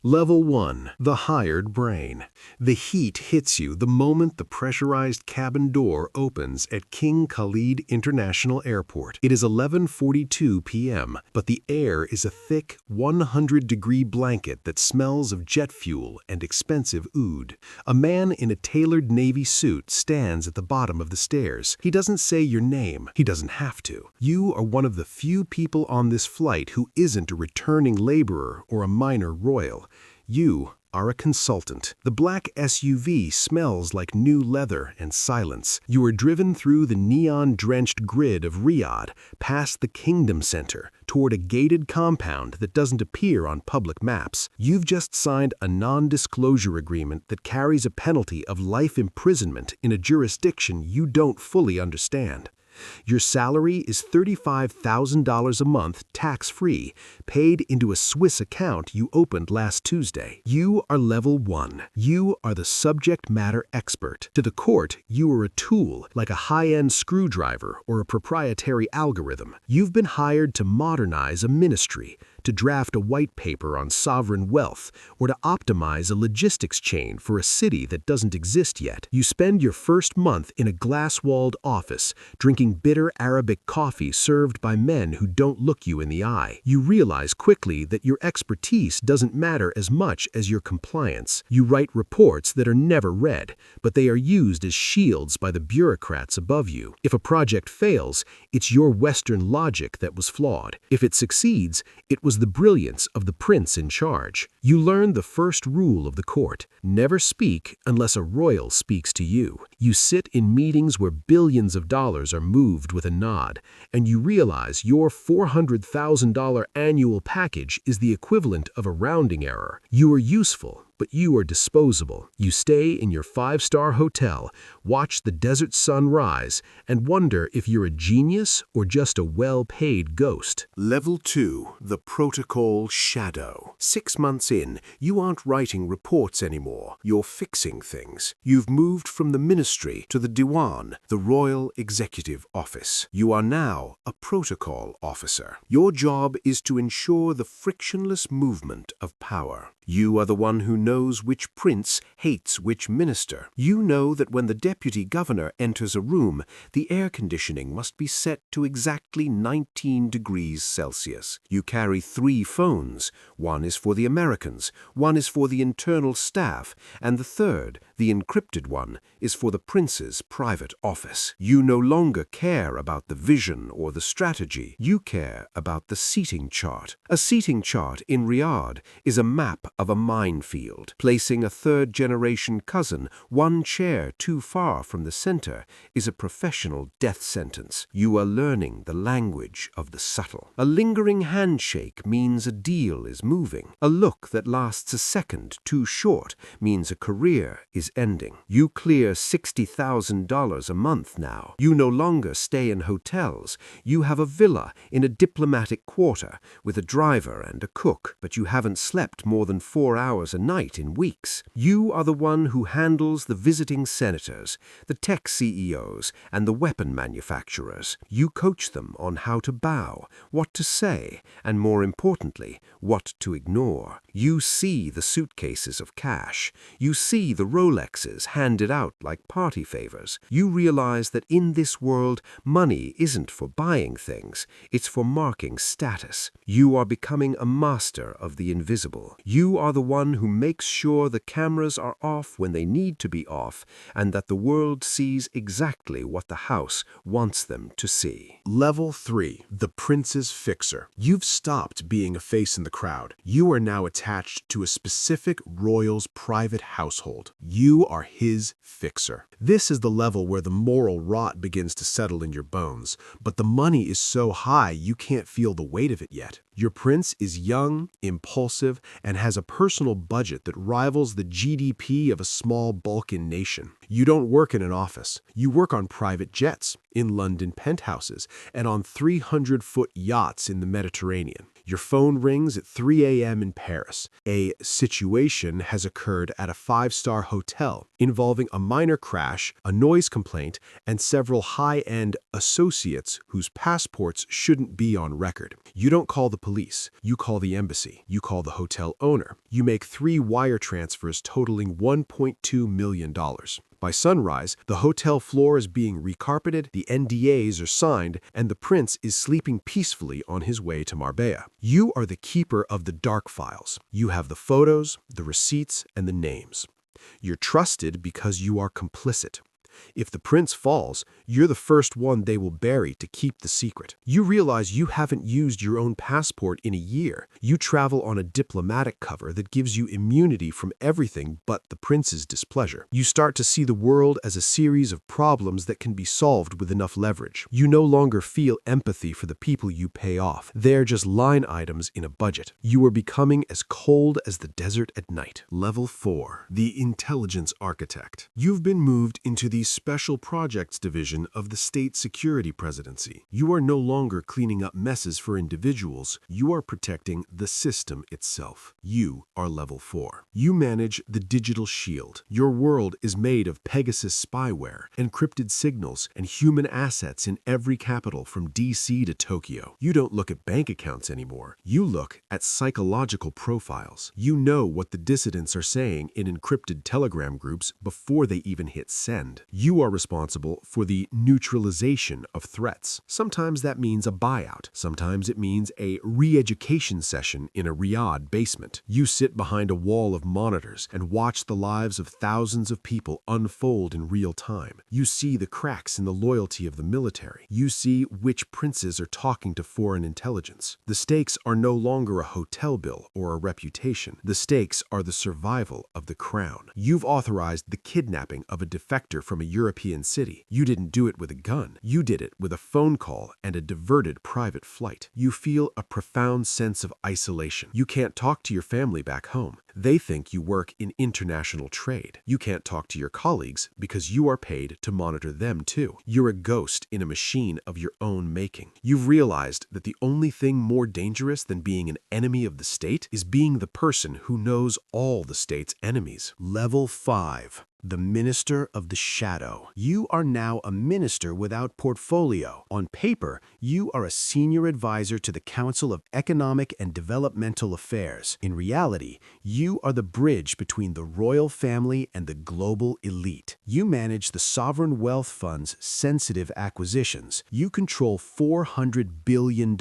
Level 1. The Hired Brain. The heat hits you the moment the pressurized cabin door opens at King Khalid International Airport. It is 11:42 p.m., but the air is a thick, 100-degree blanket that smells of jet fuel and expensive oud. A man in a tailored navy suit stands at the bottom of the stairs. He doesn't say your name. He doesn't have to. You are one of the few people on this flight who isn't a returning laborer or a minor royal. You are a consultant. The black SUV smells like new leather and silence. You are driven through the neon-drenched grid of Riyadh, past the Kingdom Center, toward a gated compound that doesn't appear on public maps. You've just signed a non-disclosure agreement that carries a penalty of life imprisonment in a jurisdiction you don't fully understand. Your salary is $35,000 a month, tax-free, paid into a Swiss account you opened last Tuesday. You are level 1. You are the subject matter expert. To the court, you are a tool, like a high-end screwdriver or a proprietary algorithm. You've been hired to modernize a ministry, to draft a white paper on sovereign wealth, or to optimize a logistics chain for a city that doesn't exist yet. You spend your first month in a glass-walled office, drinking bitter Arabic coffee served by men who don't look you in the eye. You realize quickly that your expertise doesn't matter as much as your compliance. You write reports that are never read, but they are used as shields by the bureaucrats above you. If a project fails, it's your Western logic that was flawed. If it succeeds, it was the brilliance of the prince in charge. You learn the first rule of the court: never speak unless a royal speaks to you. You sit in meetings where billions of dollars are moved with a nod, and you realize your $400,000 annual package is the equivalent of a rounding error. You are useful, but you are disposable. You stay in your 5-star hotel, watch the desert sun rise, and wonder if you're a genius or just a well-paid ghost. Level 2. The Protocol Shadow. 6 months in, you aren't writing reports anymore. You're fixing things. You've moved from the ministry to the Diwan, the Royal Executive Office. You are now a protocol officer. Your job is to ensure the frictionless movement of power. You are the one who knows which prince hates which minister. You know that when the deputy governor enters a room, the air conditioning must be set to exactly 19 degrees Celsius. You carry 3 phones. One is for the Americans, one is for the internal staff, and the third, the encrypted one, is for the prince's private office. You no longer care about the vision or the strategy. You care about the seating chart. A seating chart in Riyadh is a map of a minefield. Placing a third-generation cousin 1 chair too far from the center is a professional death sentence. You are learning the language of the subtle. A lingering handshake means a deal is moving. A look that lasts a second too short means a career is ending. You clear $60,000 a month now. You no longer stay in hotels. You have a villa in a diplomatic quarter with a driver and a cook, but you haven't slept more than 4 hours a night in weeks. You are the one who handles the visiting senators, the tech CEOs, and the weapon manufacturers. You coach them on how to bow, what to say, and more importantly, what to ignore. You see the suitcases of cash. You see the Rolexes handed out like party favors. You realize that in this world, money isn't for buying things, it's for marking status. You are becoming a master of the invisible. You are the one who makes sure the cameras are off when they need to be off, and that the world sees exactly what the house wants them to see. Level 3. The Prince's Fixer. You've stopped being a face in the crowd. You are now attached to a specific royal's private household. You are his fixer. This is the level where the moral rot begins to settle in your bones, but the money is so high you can't feel the weight of it yet. Your prince is young, impulsive, and has a personal budget that rivals the GDP of a small Balkan nation. You don't work in an office. You work on private jets, in London penthouses, and on 300-foot yachts in the Mediterranean. Your phone rings at 3 a.m. in Paris. A situation has occurred at a five-star hotel involving a minor crash, a noise complaint, and several high-end associates whose passports shouldn't be on record. You don't call the police. You call the embassy. You call the hotel owner. You make 3 wire transfers totaling $1.2 million. By sunrise, the hotel floor is being recarpeted, the NDAs are signed, and the prince is sleeping peacefully on his way to Marbella. You are the keeper of the dark files. You have the photos, the receipts, and the names. You're trusted because you are complicit. If the prince falls, you're the first one they will bury to keep the secret. You realize you haven't used your own passport in a year. You travel on a diplomatic cover that gives you immunity from everything but the prince's displeasure. You start to see the world as a series of problems that can be solved with enough leverage. You no longer feel empathy for the people you pay off. They're just line items in a budget. You are becoming as cold as the desert at night. Level 4. The Intelligence Architect. You've been moved into the Special Projects Division of the State Security Presidency. You are no longer cleaning up messes for individuals. You are protecting the system itself. You are Level 4. You manage the digital shield. Your world is made of Pegasus spyware, encrypted signals, and human assets in every capital from DC to Tokyo. You don't look at bank accounts anymore. You look at psychological profiles. You know what the dissidents are saying in encrypted Telegram groups before they even hit send. You are responsible for the neutralization of threats. Sometimes that means a buyout. Sometimes it means a re-education session in a Riyadh basement. You sit behind a wall of monitors and watch the lives of thousands of people unfold in real time. You see the cracks in the loyalty of the military. You see which princes are talking to foreign intelligence. The stakes are no longer a hotel bill or a reputation. The stakes are the survival of the crown. You've authorized the kidnapping of a defector from a European city. You didn't do it with a gun. You did it with a phone call and a diverted private flight. You feel a profound sense of isolation. You can't talk to your family back home. They think you work in international trade. You can't talk to your colleagues because you are paid to monitor them too. You're a ghost in a machine of your own making. You've realized that the only thing more dangerous than being an enemy of the state is being the person who knows all the state's enemies. Level 5. The Minister of the Shadow. You are now a minister without portfolio. On paper, you are a senior advisor to the Council of Economic and Developmental Affairs. In reality, you are the bridge between the royal family and the global elite. You manage the sovereign wealth fund's sensitive acquisitions. You control $400 billion.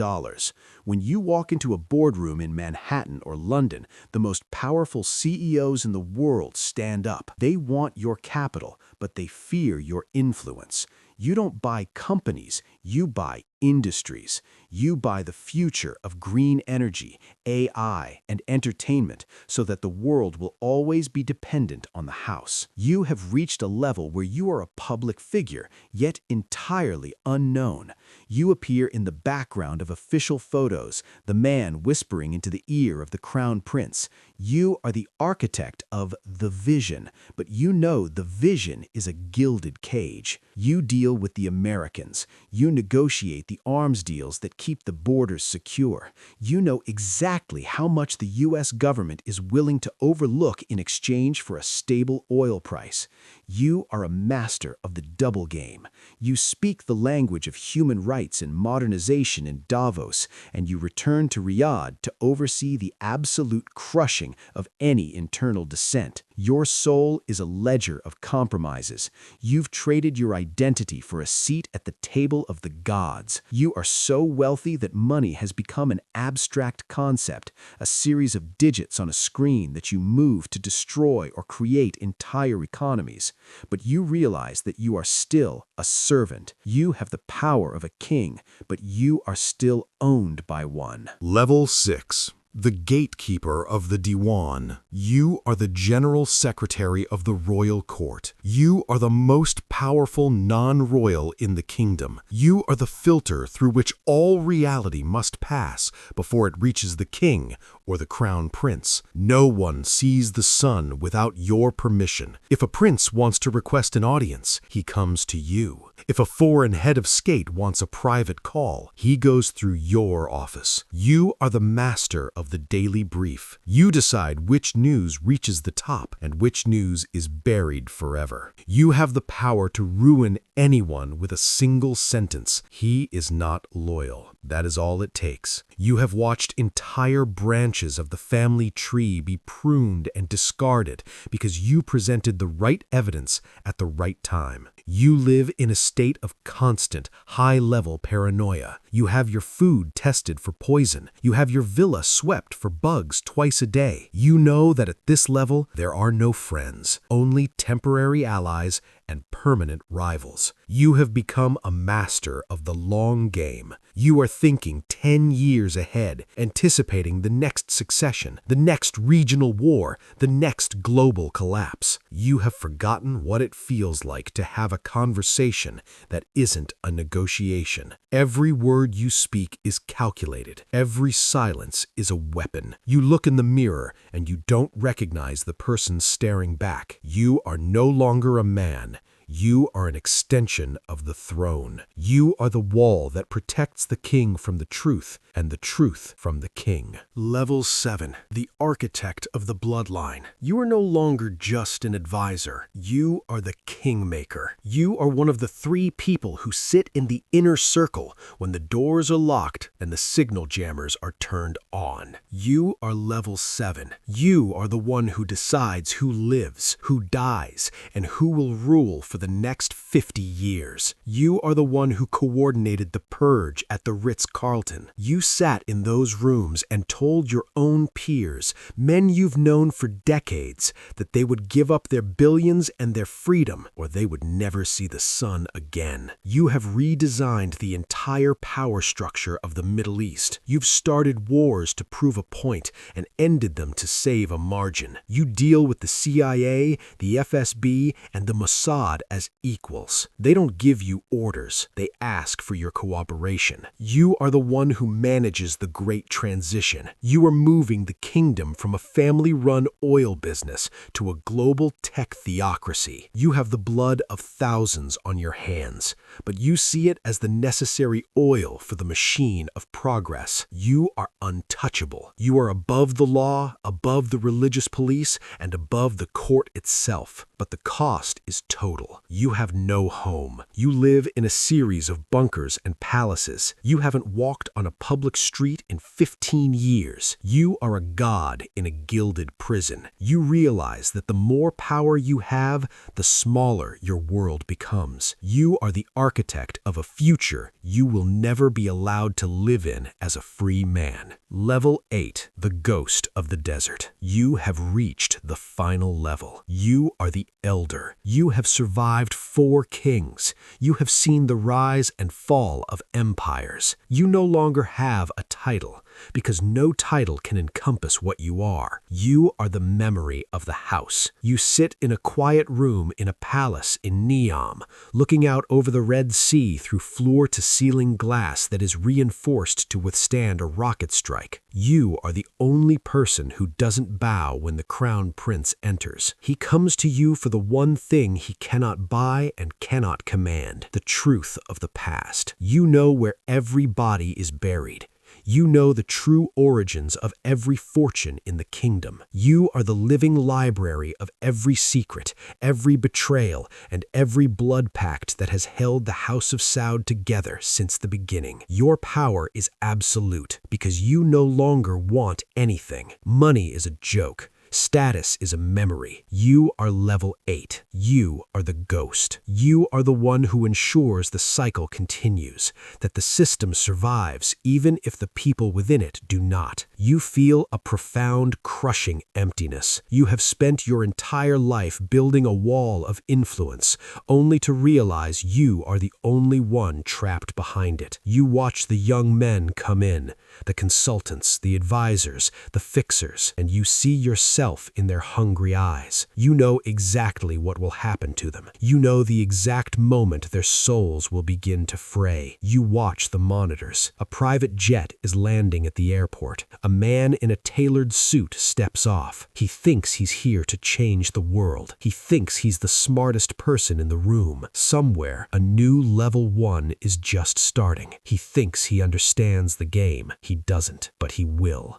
When you walk into a boardroom in Manhattan or London, the most powerful CEOs in the world stand up. They want your capital, but they fear your influence. You don't buy companies, you buy industries. You buy the future of green energy, AI, and entertainment so that the world will always be dependent on the house. You have reached a level where you are a public figure, yet entirely unknown. You appear in the background of official photos, the man whispering into the ear of the crown prince. You are the architect of the vision, but you know the vision is a gilded cage. You deal with the Americans. You negotiate the arms deals that keep the borders secure. You know exactly how much the U.S. government is willing to overlook in exchange for a stable oil price. You are a master of the double game. You speak the language of human rights and modernization in Davos, and you return to Riyadh to oversee the absolute crushing of any internal dissent. Your soul is a ledger of compromises. You've traded your identity for a seat at the table of the gods. You are so wealthy that money has become an abstract concept, a series of digits on a screen that you move to destroy or create entire economies. But you realize that you are still a servant. You have the power of a king, but you are still owned by one. Level 6. The gatekeeper of the Diwan. You are the general secretary of the royal court. You are the most powerful non-royal in the kingdom. You are the filter through which all reality must pass before it reaches the king or the crown prince. No one sees the sun without your permission. If a prince wants to request an audience, he comes to you. If a foreign head of state wants a private call, he goes through your office. You are the master of the daily brief. You decide which news reaches the top and which news is buried forever. You have the power to ruin anyone with a single sentence. He is not loyal. That is all it takes. You have watched entire branches of the family tree be pruned and discarded because you presented the right evidence at the right time. You live in a state of constant, high-level paranoia. You have your food tested for poison. You have your villa swept for bugs twice a day. You know that at this level, there are no friends, only temporary allies and permanent rivals. You have become a master of the long game. You are thinking 10 years ahead, anticipating the next succession, the next regional war, the next global collapse. You have forgotten what it feels like to have a conversation that isn't a negotiation. Every word you speak is calculated. Every silence is a weapon. You look in the mirror and you don't recognize the person staring back. You are no longer a man. You are an extension of the throne. You are the wall that protects the king from the truth and the truth from the king. Level 7. The architect of the bloodline. You are no longer just an advisor. You are the kingmaker. You are one of the 3 people who sit in the inner circle when the doors are locked and the signal jammers are turned on. You are level 7. You are the one who decides who lives, who dies, and who will rule for the next 50 years. You are the one who coordinated the purge at the Ritz-Carlton. You sat in those rooms and told your own peers, men you've known for decades, that they would give up their billions and their freedom, or they would never see the sun again. You have redesigned the entire power structure of the Middle East. You've started wars to prove a point and ended them to save a margin. You deal with the CIA, the FSB, and the Mossad as equals. They don't give you orders. They ask for your cooperation. You are the one who manages the great transition. You are moving the kingdom from a family-run oil business to a global tech theocracy. You have the blood of thousands on your hands, but you see it as the necessary oil for the machine of progress. You are untouchable. You are above the law, above the religious police, and above the court itself. But the cost is total. You have no home. You live in a series of bunkers and palaces. You haven't walked on a public street in 15 years. You are a god in a gilded prison. You realize that the more power you have, the smaller your world becomes. You are the architect of a future you will never be allowed to live in as a free man. Level 8. The Ghost of the Desert. You have reached the final level. You are the Elder. You have survived 4 kings. You have seen the rise and fall of empires. You no longer have a title, because no title can encompass what you are. You are the memory of the house. You sit in a quiet room in a palace in Neom, looking out over the Red Sea through floor-to-ceiling glass that is reinforced to withstand a rocket strike. You are the only person who doesn't bow when the crown prince enters. He comes to you for the one thing he cannot buy and cannot command, the truth of the past. You know where every body is buried. You know the true origins of every fortune in the kingdom. You are the living library of every secret, every betrayal, and every blood pact that has held the House of Saud together since the beginning. Your power is absolute because you no longer want anything. Money is a joke. Status is a memory. You are level 8. You are the ghost. You are the one who ensures the cycle continues, that the system survives even if the people within it do not. You feel a profound, crushing emptiness. You have spent your entire life building a wall of influence, only to realize you are the only one trapped behind it. You watch the young men come in, the consultants, the advisors, the fixers, and you see yourself yourself in their hungry eyes. You know exactly what will happen to them. You know the exact moment their souls will begin to fray. You watch the monitors. A private jet is landing at the airport. A man in a tailored suit steps off. He thinks he's here to change the world. He thinks he's the smartest person in the room. Somewhere, a new level 1 is just starting. He thinks he understands the game. He doesn't, but he will.